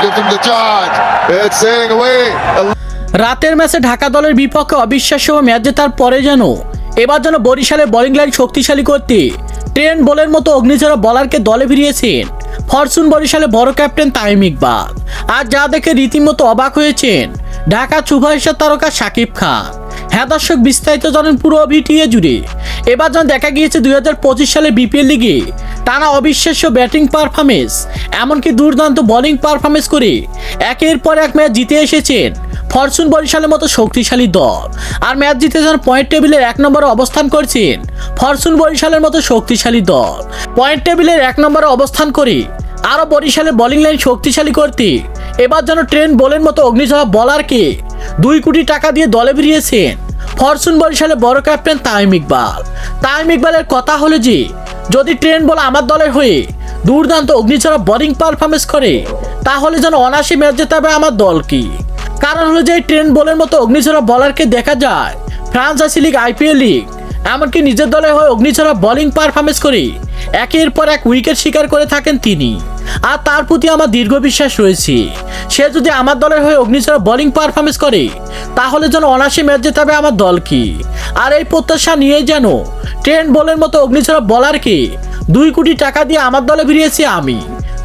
gives him the charge. It's sailing away. রাতের ম্যাচে ঢাকা দলের বিপক্ষে অবিশ্বাস্য ম্যাচ জেতার পরে এবার যেন বরিশালের বোলিং লাইন শক্তিশালী করতে ট্রেন্ট বোলের মতো অগ্নিঝরা বলারকে দলে ফিরিয়েছেন ফরচুন বরিশালের বড় ক্যাপ্টেন তামিম ইকবাল। আর যা দেখে রীতিমতো অবাক হয়েছেন ঢাকা সুপারস্টার তারকা শাকিব খান। হ্যাঁ দর্শক, বিস্তারিত জানেন পুরো ভিডিও জুড়ে। এবার যেন দেখা গিয়েছে 2025 সালে বিপিএল লিগে টানা অবিশ্বাস্য ব্যাটিং পারফরমেন্স, এমনকি দুর্দান্ত বোলিং পারফরমেন্স করে একের পর এক ম্যাচ জিতে এসেছেন ফরচুন বরিশালের মতো শক্তিশালী দল। আর ম্যাচ জিতে যেন পয়েন্ট টেবিলের 1 নম্বরে অবস্থান করছেন ফরচুন বরিশালের মতো শক্তিশালী দল। পয়েন্ট টেবিলের 1 নম্বরে অবস্থান করে আরও বরিশালের বোলিং লাইন শক্তিশালী করতে এবার যেন ট্রেন্ট বোলের মতো অগ্নিঝরা বলারকে 2 কোটি টাকা দিয়ে দলে ফিরিয়েছেন ফরচুন বরিশালের বড় ক্যাপ্টেন তামিম ইকবাল। তামিম ইকবালের কথা হলো যে যদি ট্রেন্ট বোল আমার দলের হয়ে দুর্দান্ত অগ্নিঝরা বোলিং পারফরমেন্স করে তাহলে যেন অনায়াসে ম্যাচ জেতাবে আমার দলকে। কারণ হলো যে ট্রেন্ট বোলের মতো অগ্নিঝরা বলারকে দেখা যায় ফ্রান্সাইজি লিগ, আইপিএল লিগ, এমনকি নিজের দলের হয়ে অগ্নিঝরা বোলিং পারফরমেন্স করে একের পর এক উইকেট শিকার করে থাকেন তিনি। আর তার প্রতি আমার দীর্ঘ বিশ্বাস রয়েছে সে যদি আমার দলের হয়ে অগ্নিঝরা বোলিং পারফরমেন্স করে তাহলে যেন অনায়াসে ম্যাচ জেতাবে আমার দলকে। আর এই প্রত্যাশা নিয়ে যেন ট্রেন্ট বোলের মতো অগ্নিঝরা বলারকে 2 কোটি টাকা দিয়ে আমার দলে ফিরিয়েছি আমি।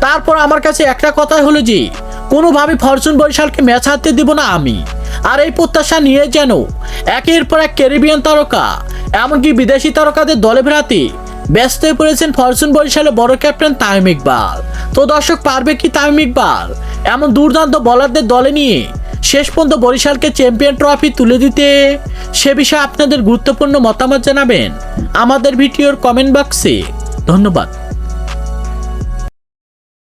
তারপর আমার কাছে একটা কথা হলো যে কোনোভাবে ফরচুন বরিশালকে ম্যাচ হারতে দিব না আমি। আর এই প্রত্যাশা নিয়ে যেন একের পর এক ক্যারিবিয়ান তারকা, এমনকি বিদেশি তারকাদের দলে ফেরাতে ব্যস্ত হয়ে পড়েছেন ফরচুন বরিশালের বড় ক্যাপ্টেন তামিম ইকবাল। তো দর্শক, পারবে কি তামিম ইকবাল এমন দুর্দান্ত বোলারদের দলে নিয়ে শেষ পর্যন্ত বরিশালকে চ্যাম্পিয়ন ট্রফি তুলে দিতে? সে বিষয়ে আপনাদের গুরুত্বপূর্ণ মতামত জানাবেন আমাদের ভিডিওর কমেন্ট বক্সে। ধন্যবাদ।